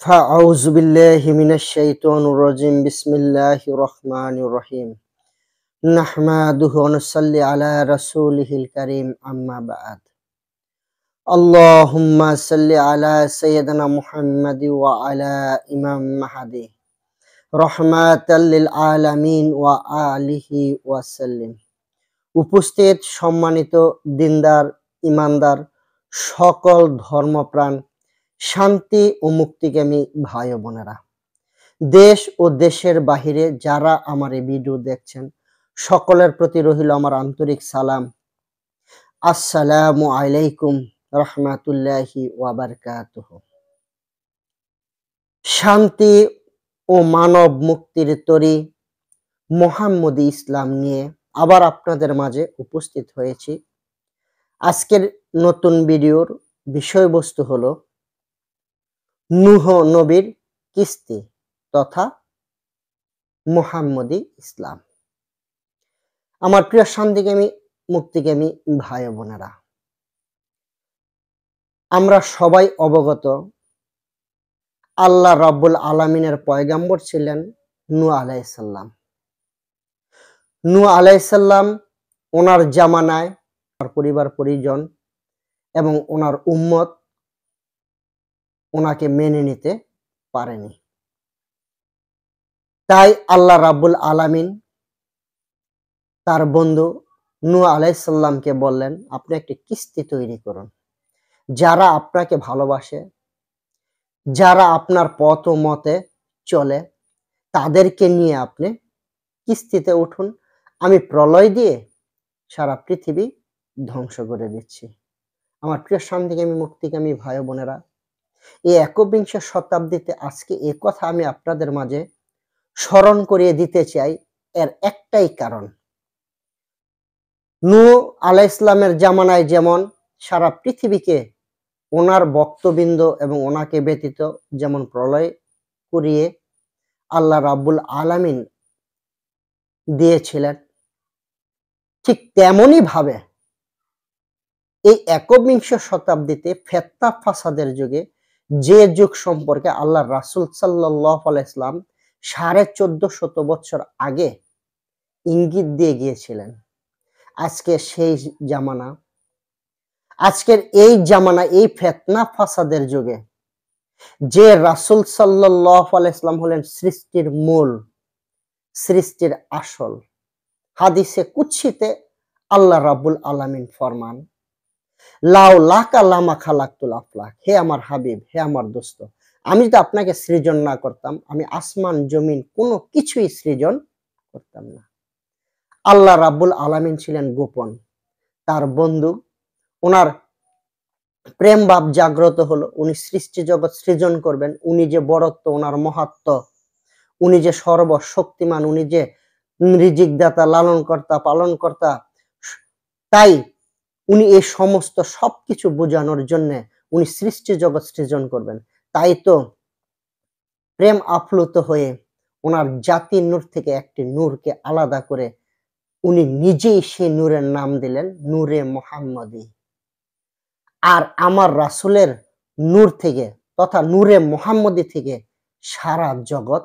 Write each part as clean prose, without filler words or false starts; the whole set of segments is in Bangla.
فأعوذ بالله من الشيطان الرجيم بسم الله الرحمن الرحيم نحمده ونصلي على رسوله الكريم أما بعد اللهم صل على سيدنا محمد وعلى إمام مهدي رحمة للعالمين وآله وسلم। উপস্থিত সম্মানিত দিনদার ইমানদার সকল ধর্মপ্রাণ শান্তি ও মুক্তিকামী ভাই ও বোনেরা, দেশ ও দেশের বাহিরে যারা আমার এই ভিডিও দেখছেন সকলের প্রতি রহিল আমার আন্তরিক সালাম। আসসালামু আলাইকুম রাহমাতুল্লাহি ওয়া বারাকাতুহু। শান্তি ও মানব মুক্তির তরী মুহাম্মদী ইসলাম নিয়ে আবার আপনাদের মাঝে উপস্থিত হয়েছি। আজকের নতুন ভিডিওর বিষয়বস্তু হলো নূহ নবীর কিস্তি তথা মুহাম্মদী ইসলাম। আমার প্রিয় শান্তিকামী মুক্তিকামী ভাই বোনেরা, আমরা সবাই অবগত আল্লাহ রাব্বুল আলামিনের পয়গাম্বর ছিলেন নূহ আলাইহিস সালাম। নূহ আলাইহিস সালাম ওনার জামানায় ওনার পরিবার পরিজন এবং ওনার উম্মত ওনাকে মেনে নিতে পারেনি। তাই আল্লাহ রাব্বুল আলামিন তার বন্ধু নূহ আলাইহিস সালামকে বললেন, আপনি একটি কিস্তি তৈরি করুন। যারা আপনাকে ভালোবাসে, যারা আপনার পথ ও মতে চলে, তাদেরকে নিয়ে আপনি কিস্তিতে উঠুন। আমি প্রলয় দিয়ে সারা পৃথিবী ধ্বংস করে দিচ্ছি। আমার প্রিয় শান্তিকামী মুক্তিকামী ভাই বোনেরা, এই একবিংশ শতাব্দীতে আজকে এ কথা আমি আপনাদের মাঝে স্মরণ করিয়ে দিতে চাই। এর একটাই কারণ, নূহ আলাইহিস সালামের জামানায় যেমন সারা পৃথিবীকে ওনার ভক্তবৃন্দ এবং ওনাকে ব্যতীত যেমন প্রলয় করিয়ে আল্লাহ রাব্বুল আলামিন দিয়েছিলেন, ঠিক তেমনই ভাবে এই একবিংশ শতাব্দীতে ফিতনা ফাসাদের যুগে যে যুগ সম্পর্কে আল্লাহ রাসূল সাল্লাল্লাহু আলাইহি ওয়াসাল্লাম 1450 বছর আগে ইঙ্গিত দিয়ে গিয়েছিলেন, আজকে সেই জামানা, আজকের এই জামানা, এই ফিতনা ফাসাদের যুগে যে রাসূল সাল্লাল্লাহু আলাইহি ওয়াসাল্লাম হলেন সৃষ্টির মূল, সৃষ্টির আসল। হাদিসে কুদসিতে আল্লাহ রাব্বুল আলামিন ফরমান, লাউ লাকা লামা খালাকতুল আফলাক, হে আমার হাবিব, হে আমার দোস্ত, আমি যদি আপনাকে সৃজন না করতাম, আমি আসমান জমিন কোনো কিছুই সৃজন করতাম না। আল্লাহ রাব্বুল আলামিন ছিলেন গোপন। তার বন্ধু ওনার প্রেম ভাব জাগ্রত হলো, উনি সৃষ্টি জগৎ সৃজন করবেন। উনি যে বড়ত্ব, ওনার মহাত্ম, উনি যে সর্বশক্তিমান, উনি যে রিজিক দাতা, লালন কর্তা, পালন কর্তা, তাই উনি এই সমস্ত সবকিছু বোঝানোর জন্য উনি সৃষ্টি জগৎ সৃজন করবেন। তাই তো প্রেম আপ্লুত হয়ে ওনার জাতির নূর থেকে একটি নূরকে আলাদা করে উনি নিজেই সেই নূরের নাম দিলেন নূরে মুহাম্মদী। আর আমার রাসূলের নূর থেকে তথা নূরে মুহাম্মদী থেকে সারা জগৎ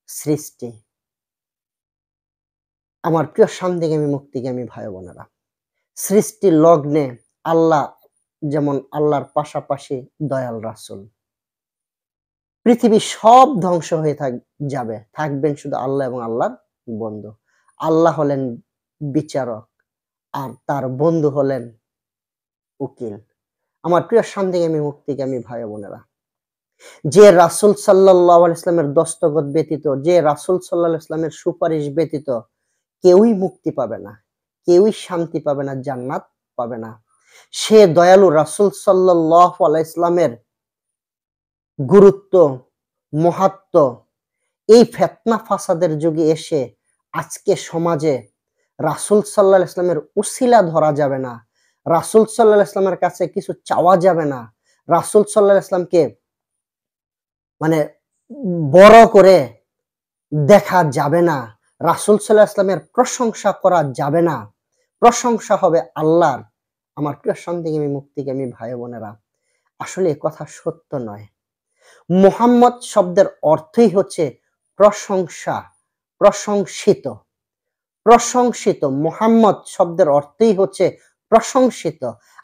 সৃষ্টি। আমার প্রিয় শান্তিকামী মুক্তিকামী ভাই বোনেরা, সৃষ্টির লগ্নে আল্লাহ যেমন আল্লাহর পাশাপাশি দয়াল রাসূল। পৃথিবী সব ধ্বংস হয়ে যাবে, থাকবেন শুধু আল্লাহ এবং আল্লাহর বন্ধু। আল্লাহ হলেন বিচারক আর তার বন্ধু হলেন উকিল। আমার প্রিয় শান্তিকামী মুক্তিকামী ভাই বোনেরা, যে রাসূল সাল্লাল্লাহু আলাইহি ওয়াসাল্লামের দস্তখত ব্যতীত, যে রাসূল সাল্লাল্লাহু আলাইহি ওয়াসাল্লামের সুপারিশ ব্যতীত কেউই মুক্তি পাবে না, কেউই শান্তি পাবে না, জান্নাত পাবে না। সে দয়ালু রাসূল সাল্লাল্লাহু আলাইহি ওয়াসাল্লামের গুরুত্ব, মহত্ব এই ফিতনা ফাসাদের যুগে এসে আজকে সমাজে রাসূল সাল্লাল্লাহু আলাইহি ওয়াসাল্লামের উসিলা ধরা যাবে না, রাসূল সাল্লাল্লাহু আলাইহি ওয়াসাল্লামের কাছে কিছু চাওয়া যাবে না, রাসূল সাল্লাল্লাহু আলাইহি ওয়াসাল্লামকে মানে বড় করে দেখা যাবে না, রাসূল সাল্লাল্লাহু আলাইহি ওয়াসাল্লামের প্রশংসা করা যাবে না, প্রশংসা হবে আল্লাহর। আমার প্রিয় শান্তিকামী মুক্তিকামী ভাই বোনেরা, আসলে এ কথা সত্য নয়। মুহাম্মদ শব্দের অর্থই হচ্ছে প্রশংসা, প্রশংসিত। প্রশংসিত, মুহাম্মদ শব্দের অর্থই হচ্ছে প্রশংসিত।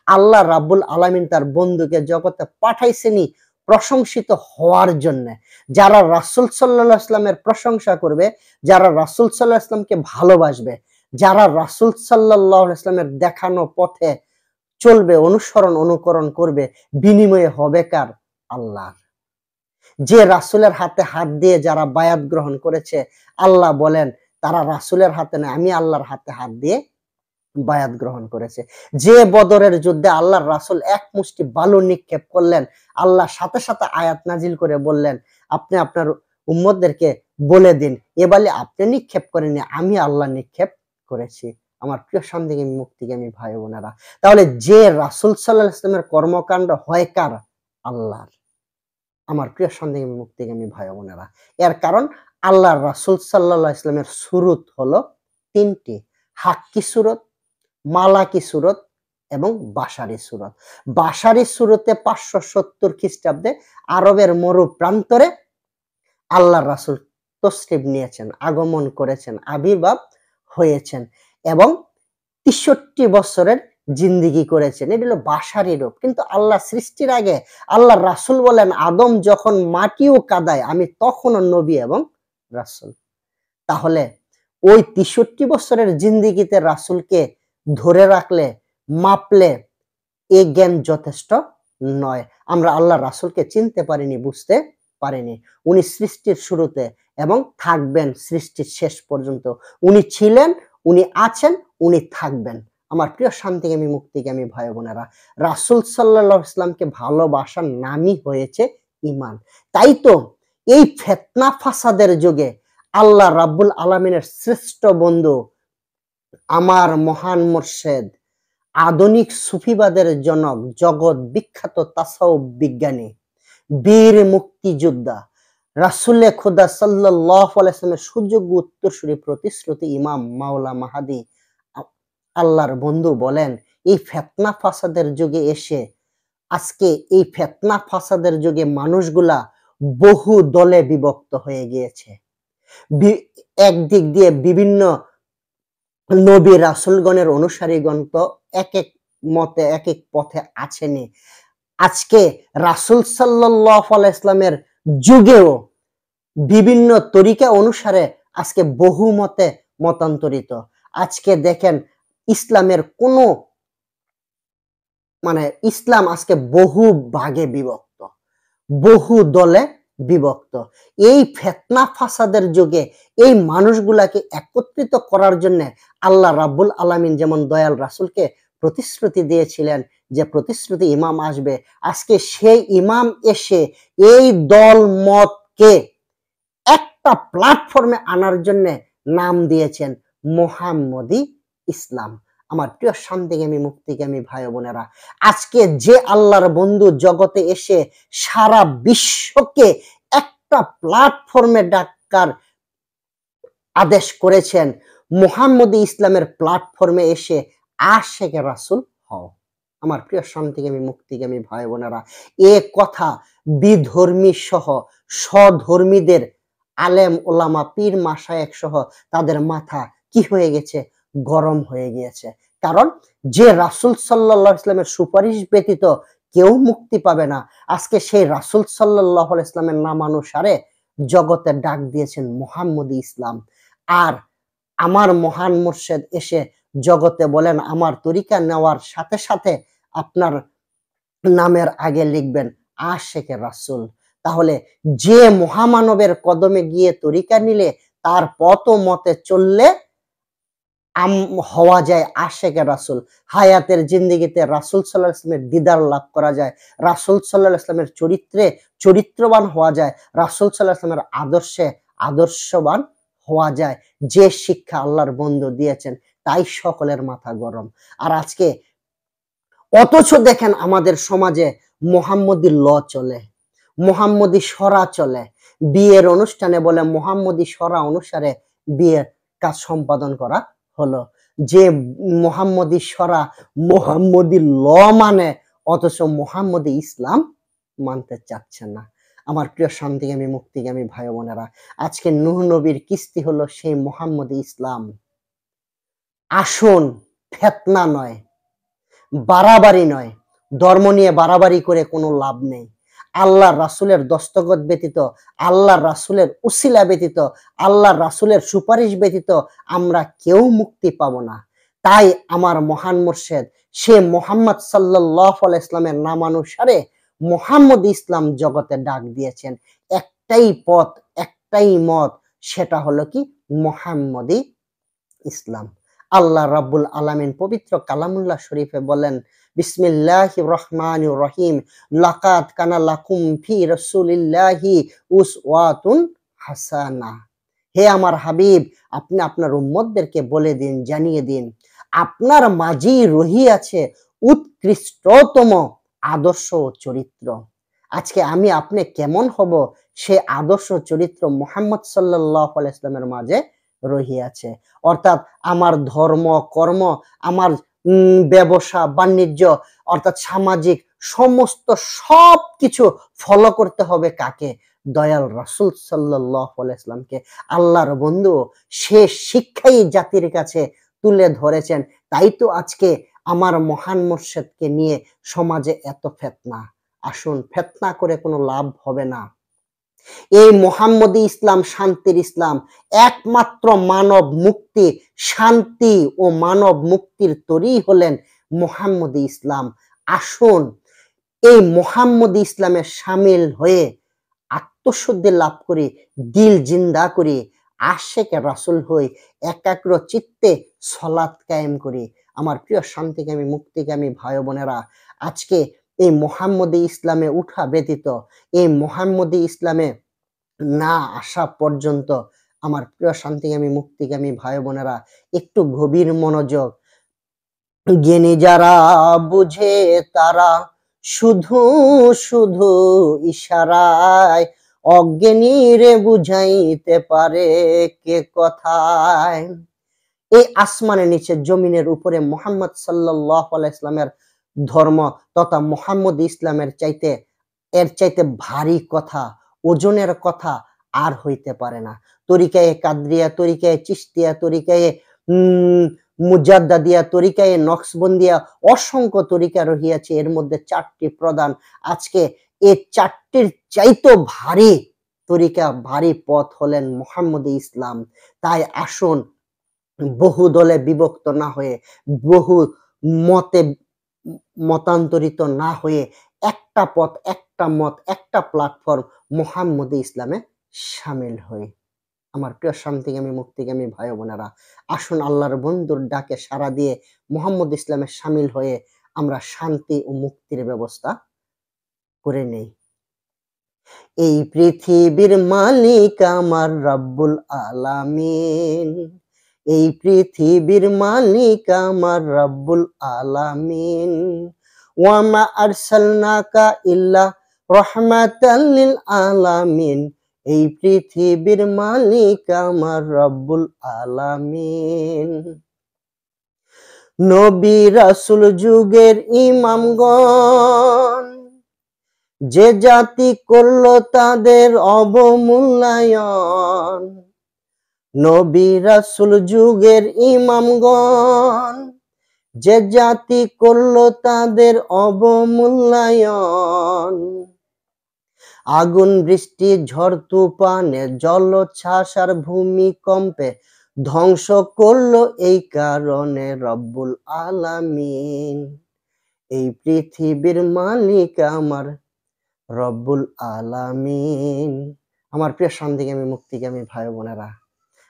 আল্লাহ রাব্বুল আলামিন তার বন্ধুকে জগতে পাঠাইছেনই প্রশংসিত হওয়ার জন্য। যারা রাসূল সাল্লাল্লাহু আলাইহি ওয়াসাল্লামের প্রশংসা করবে, যারা রাসূল সাল্লাল্লাহু আলাইহি ওয়াসাল্লামকে ভালোবাসবে, যারা রাসূল সাল্লাল্লাহু আলাইহি ওয়াসাল্লামের দেখানো পথে চলবে, অনুকরণ করবে, বিনিময়ে হবে কার? আল্লাহর। যে রাসূলের হাতে হাত দিয়ে যারা বায়াত গ্রহণ করেছে, আল্লাহ বলেন তারা রাসূলের হাতে নয়, আমি আল্লাহর হাতে হাত দিয়ে বায়াত গ্রহণ করেছে। যে বদরের যুদ্ধে আল্লাহর রাসূল এক মুষ্টি বালু নিক্ষেপ করলেন, আল্লাহ সাথে সাথে আয়াত নাজিল করে বললেন, আপনি আপনার উম্মতদেরকে বলে দিন, এ বালি আপনি নিক্ষেপ করেননি, আমি আল্লাহ নিক্ষেপ করেছি। আমার প্রিয় শান্তিকামী মুক্তিকামী ভাই বোনেরা, তাহলে যে রাসূল সাল্লাল্লাহু আলাইহি ওয়াসাল্লামের কর্মকাণ্ড হয় কার? আল্লাহর। আমার প্রিয় শান্তিকামী মুক্তিকামী ভাই বোনেরা, এর কারণ আল্লাহর রাসূল সাল্লাল্লাহু আলাইহি ওয়াসাল্লামের সুরত হলো তিনটি: হাক্কি সুরত, মালাকি সুরত এবং বাশারি সুরত। বাশারি সুরতে 570 খ্রিস্টাব্দে আরবের মরু প্রান্তরে আল্লাহর রাসূল তশরিফ নিয়েছেন, আগমন করেছেন, আবির্ভাব হয়েছেন এবং ৬৩ বছরের জিন্দেগি করেছেন। এটা হলো বাশারি রূপ। কিন্তু আল্লাহ সৃষ্টির আগে আল্লাহর রাসূল বলেন, আদম যখন মাটি ও কাদায় আমি তখনও নবী এবং রাসূল। তাহলে ওই ৬৩ বছরের জিন্দেগিতে রাসূলকে ধরে রাখলে, মাপলে এ জ্ঞান যথেষ্ট নয়। আমরা আল্লাহর রাসূলকে চিনতে পারিনি, বুঝতে পারিনি। উনি সৃষ্টির শুরুতে এবং থাকবেন সৃষ্টির শেষ পর্যন্ত। উনি ছিলেন, উনি আছেন, উনি থাকবেন। আমার প্রিয় শান্তিকামী মুক্তিকামী ভাই বোনেরা, রাসূল সাল্লাল্লাহু আলাইহি ওয়াসাল্লামকে ভালোবাসার নামই হয়েছে ঈমান। তাই তো এই ফিতনা ফাসাদের যুগে আল্লাহ রাব্বুল আলামিনের শ্রেষ্ঠ বন্ধু, আমার মহান মুর্শিদ, আধুনিক সুফিবাদের জনক, জগৎ বিখ্যাত তাসাউফ বিজ্ঞানী, বীর মুক্তিযোদ্ধা, রাসূলে খোদা সাল্লাল্লাহু আলাইহি ওয়াসাল্লামের সুযোগ্য উত্তরসূরি প্রতিশ্রুতি ইমাম মাওলা মাহাদী আল্লাহর বন্ধু বলেন, এই ফিতনা ফাসাদের যুগে এসে, আজকে এই ফিতনা ফাসাদের যুগে মানুষগুলা বহু দলে বিভক্ত হয়ে গিয়েছে। একদিক দিয়ে বিভিন্ন নবী রাসূলগণের অনুসারীগণ তো এক এক মতে এক এক পথে আছেনই। আজকে রাসূল সাল্লাল্লাহু আলাইহি ওয়াসাল্লামের যুগেও বিভিন্ন তরিকা অনুসারে আজকে বহু মতে মতান্তরিত। আজকে দেখেন ইসলামের কোন ইসলাম আজকে বহু ভাগে বিভক্ত, বহু দলে বিভক্ত। এই ফিতনা ফাসাদের যুগে এই মানুষগুলাকে একত্রিত করার জন্য আল্লাহ রাব্বুল আলামিন যেমন দয়াল রাসূলকে প্রতিশ্রুতি দিয়েছিলেন যে প্রতিশ্রুতি ইমাম আসবে, আজকে সেই ইমাম এসে এই দল মতকে একটা প্ল্যাটফর্মে আনার জন্য নাম দিয়েছেন মুহাম্মদী ইসলাম। আমার প্রিয় শান্তিকামী মুক্তিকামী ভাই বোনেরা, আজকে যে আল্লাহর বন্ধু জগতে এসে সারা বিশ্বকে একটা প্ল্যাটফর্মে ডাকার আদেশ করেছেন, মুহাম্মদী ইসলামের প্ল্যাটফর্মে এসে আশিকে রাসূল হও। আমার প্রিয় শান্তিকামী মুক্তিকামী ভাই বোনেরা, এ কথা বিধর্মী সহ স্বধর্মীদের আলেম ওলামা পীর মাশায়েখ সহ তাদের মাথা কি হয়ে গেছে? গরম হয়ে গিয়েছে। কারণ যে রাসূল সাল্লাল্লাহু আলাইহি ওয়াসাল্লামের সুপারিশ ব্যতীত কেউ মুক্তি পাবে না, আজকে সেই রাসূল সাল্লাল্লাহু আলাইহি ওয়াসাল্লামের নামানুসারে জগতে ডাক দিয়েছেন মুহাম্মদী ইসলাম। আর আমার মহান মুর্শিদ এসে জগতে বলেন, আমার তরিকা নেওয়ার সাথে সাথে আপনার নামের আগে লিখবেন আশিকে রাসূল। তাহলে যে মহামানবের কদমে গিয়ে তরিকা নিলে, তার পথ মতে চললে হওয়া যায় আশিকে রাসূল। হায়াতের জিন্দেগিতে রাসূল সাল্লাল্লাহু আলাইহি ওয়াসাল্লামের দিদার লাভ করা যায়, রাসূল সাল্লাল্লাহু আলাইহি ওয়াসাল্লামের চরিত্রে চরিত্রবান হওয়া যায়, রাসূল সাল্লাল্লাহু আলাইহি ওয়াসাল্লামের আদর্শে আদর্শবান হওয়া যায়। যে শিক্ষা আল্লাহর বন্ধু দিয়েছেন, তাই সকলের মাথা গরম। আর আজকে অথচ দেখেন আমাদের সমাজে মুহাম্মদী ল চলে, মুহাম্মদী শরা চলে। বিয়ের অনুষ্ঠানে বলে মুহাম্মদী শরা অনুসারে বিয়ের কাজ সম্পাদন করা হলো। যে মুহাম্মদী শরা, মুহাম্মদী ল মানে, অথচ মুহাম্মদী ইসলাম মানতে চাচ্ছে না। আমার প্রিয় শান্তিগামী মুক্তিগামী ভাই বোনেরা, আজকে নূহ নবীর কিস্তি হলো সেই মোহাম্মদী ইসলাম। আসুন, ফেতনা নয়, বাড়াবাড়ি নয়, ধর্ম নিয়ে বাড়াবাড়ি করে কোনো লাভ নেই। আল্লাহর রাসূলের দস্তখত ব্যতীত, আল্লাহর রাসূলের উসিলা ব্যতীত, আল্লাহর রাসূলের সুপারিশ ব্যতীত আমরা কেউ মুক্তি পাবো না। তাই আমার মহান মুর্শিদ সে মোহাম্মদ সাল্লাল্লাহু আলাইহি ইসলামের নামানুসারে মোহাম্মদ ইসলাম জগতে ডাক দিয়েছেন। একটাই পথ, একটাই মত, সেটা হলো কি মোহাম্মদী ইসলাম। আল্লাহ রাব্বুল আলামিন পবিত্র কালামুল্লাহ শরীফে বলেন, বিসমিল্লাহির রহমানির রহিম, লাকাদ কানা লাকুম ফি রাসূলিল্লাহি উসওয়াতুন হাসানা। হে আমার হাবিব, আপনি আপনার উম্মতদেরকে বলে দিন, জানিয়ে দিন, আপনার মাঝেই রহিয়াছে উৎকৃষ্টতম আদর্শ ও চরিত্র। আজকে আমি আপনি কেমন হব, সে আদর্শ চরিত্র মুহাম্মদ সাল্লাল্লাহু আলাইহি ওয়াসাল্লামের মাঝে রহিয়াছে। অর্থাৎ আমার ধর্ম, কর্ম, আমার ব্যবসা বাণিজ্য, অর্থাৎ সামাজিক সমস্ত সবকিছু ফলো করতে হবে কাকে? দয়াল রাসূল সাল্লাল্লাহু আলাইহি ওয়াসাল্লামকে। আল্লাহর বন্ধু সে শিক্ষাই জাতির কাছে তুলে ধরেছেন। তাই তো আজকে আমার মহান মুর্শিদকে নিয়ে সমাজে এত ফিতনা। আসুন, ফিতনা করে কোনো লাভ হবে না। এই মোহাম্মদী ইসলাম শান্তির ইসলাম, একমাত্র মানব মুক্তি, শান্তি ও মানব মুক্তির তরী হলেন মোহাম্মদী ইসলাম। আসুন, এই মোহাম্মদী ইসলামে শামিল হয়ে আত্মশুদ্ধি লাভ করি, দিল জিন্দা করি, আশেকে রাসূল হই, একাগ্র চিত্তে সলাত কায়েম করি। আমার প্রিয় শান্তিকামী মুক্তিকামী ভাই বোনেরা, আজকে এই মোহাম্মদী ইসলামে উঠা ব্যতীত, এই মোহাম্মদী ইসলামে না আসা পর্যন্ত আমার প্রিয় শান্তিকামী মুক্তিকামী ভাই বোনেরা একটু গভীর মনোযোগ। জ্ঞানী যারা বুঝে তারা শুধু শুধু ইশারায়, অজ্ঞানীরে বুঝাইতে পারে কে কথায়। এই আসমানের নিচে জমিনের উপরে মুহাম্মদ সাল্লাল্লাহু আলাইহি ইসলামের ধর্ম তথা মুহাম্মদ ইসলামের চাইতে এর চাইতে ভারী কথা, ওজনের কথা আর হইতে পারে না। তরিকায়ে কাদরিয়া, তরিকায়ে চিশতিয়া, তরিকায়ে মুজাদ্দাদিয়া, তরিকায়ে নকশবন্দিয়া, অসংখ্য তরিকা রহিয়াছে। এর মধ্যে ৪টি প্রধান। আজকে এই ৪টির চাইতে ভারী তরিকা, ভারী পথ হলেন মুহাম্মদী ইসলাম। তাই আসুন, বহু দলে বিভক্ত না হয়ে, বহু মতে মতান্তরিত না হয়ে একটা পথ, একটা মত, একটা প্ল্যাটফর্ম মুহাম্মদী ইসলামে শামিল হই। আমার প্রিয় শান্তিকামী মুক্তিকামী ভাই বোনেরা, আসুন আল্লাহর বন্ধুর ডাকে সাড়া দিয়ে মুহাম্মদ ইসলামে শামিল হয়ে আমরা শান্তি ও মুক্তির ব্যবস্থা করে নেই। এই পৃথিবীর মালিক আমার রাব্বুল আলামিন, এই পৃথিবীর মালিক আমার রাব্বুল আলামিন। ওয়া মা আরসালনাকা ইল্লা রাহমাতাল লিল আলামিন, এই পৃথিবীর মালিক আমার রাব্বুল আলামিন। নবী রাসূল যুগের ইমামগণ যে জাতি করলো তাদের অবমূল্যায়ন, নবী রাসূল যুগের ইমামগণ যে জাতি করলো তাদের অবমূল্যায়ন। আগুন বৃষ্টি ঝড় তুফানে জলোচ্ছ্বাস আর ভূমিকম্পে ধ্বংস করলো এই কারণে রব্বুল আলামিন। এই পৃথিবীর মালিক আমার রব্বুল আলামিন। আমার প্রিয় শান্তিকামী মুক্তিকামী ভাই বোনেরা,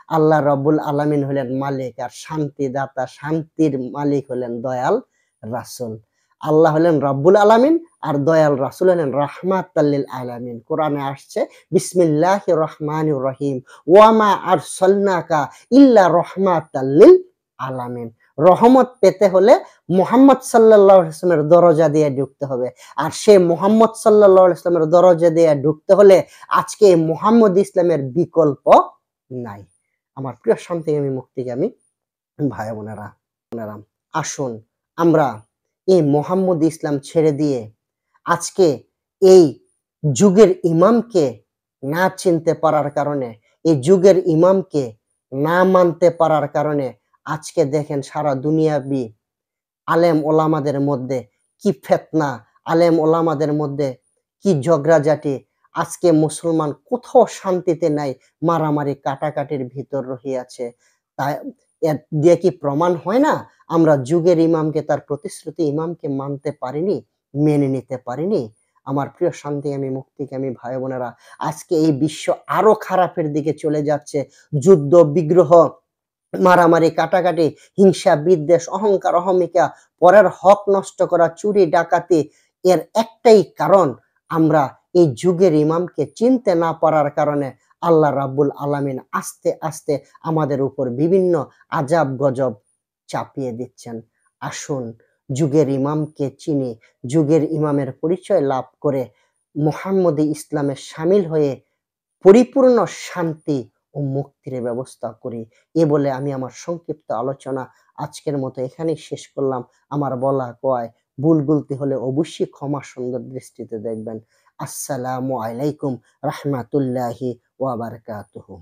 আল্লাহ রব্বুল আলামিন হলেন মালিক, আর শান্তিদাতা, শান্তির মালিক হলেন দয়াল রাসূল। আল্লাহ হলেন রব্বুল আলামিন আর দয়াল রাসূল হলেন রাহমাতাল লিল আলামিন। কোরআনে আসছে বিসমিল্লাহির রহমানির রহিম, ওয়া মা আরসালনাকা ইল্লা রাহমাতাল লিল আলামিন। রহমত পেতে হলে মুহাম্মদ সাল্লাল্লাহু আলাইহি ওয়াসাল্লামের দরজা দিয়ে ঢুকতে হবে। আর সে মুহাম্মদ সাল্লাল্লাহু আলাইহি ওয়াসাল্লামের দরজা দিয়ে ঢুকতে হলে আজকে মুহাম্মদ ইসলামের বিকল্প নাই। আমার প্রিয় শান্তিকামী মুক্তিকামী ভাই বোনেরা, আসুন আমরা এই মুহাম্মদ ইসলাম ছেড়ে দিয়ে আজকে এই যুগের ইমামকে না চিনতে পারার কারণে, এই যুগের ইমামকে না মানতে পারার কারণে আজকে দেখেন সারা দুনিয়াবি আলেম ওলামাদের মধ্যে কি ফিতনা, আলেম ওলামাদের মধ্যে কি ঝগড়াঝাটি। আজকে মুসলমান কোথাও শান্তিতে নাই, মারামারি কাটাকাটির ভিতর রহিয়াছে। তাই এর দিয়ে কি প্রমাণ হয় না আমরা যুগের ইমামকে, তার প্রতিশ্রুতি ইমামকে মানতে পারিনি, মেনে নিতে পারিনি? আমার প্রিয় শান্তিকামী মুক্তিকামী ভাই বোনেরা, আজকে এই বিশ্ব আরো খারাপের দিকে চলে যাচ্ছে। যুদ্ধ বিগ্রহ, মারামারি কাটাকাটি, হিংসা বিদ্বেষ, অহংকার অহমিকা, পরের হক নষ্ট করা, চুরি ডাকাতি, এর একটাই কারণ আমরা এই যুগের ইমামকে চিনতে না পারার কারণে আল্লাহ রাব্বুল আলামিন আস্তে আস্তে আমাদের উপর বিভিন্ন আজাব গজব চাপিয়ে দিচ্ছেন। আসুন যুগের ইমামকে চিনি, যুগের ইমামের পরিচয় লাভ করে মুহাম্মদী ইসলামে শামিল হয়ে পরিপূর্ণ শান্তি ও মুক্তির ব্যবস্থা করি। এ বলে আমি আমার সংক্ষিপ্ত আলোচনা আজকের মতো এখানেই শেষ করলাম। আমার বলা কয় ভুল গুলতি হলে অবশ্যই ক্ষমা সুন্দর দৃষ্টিতে দেখবেন। আসসালামু আলাইকুম রাহমাতুল্লাহি ওয়া বারাকাতুহু।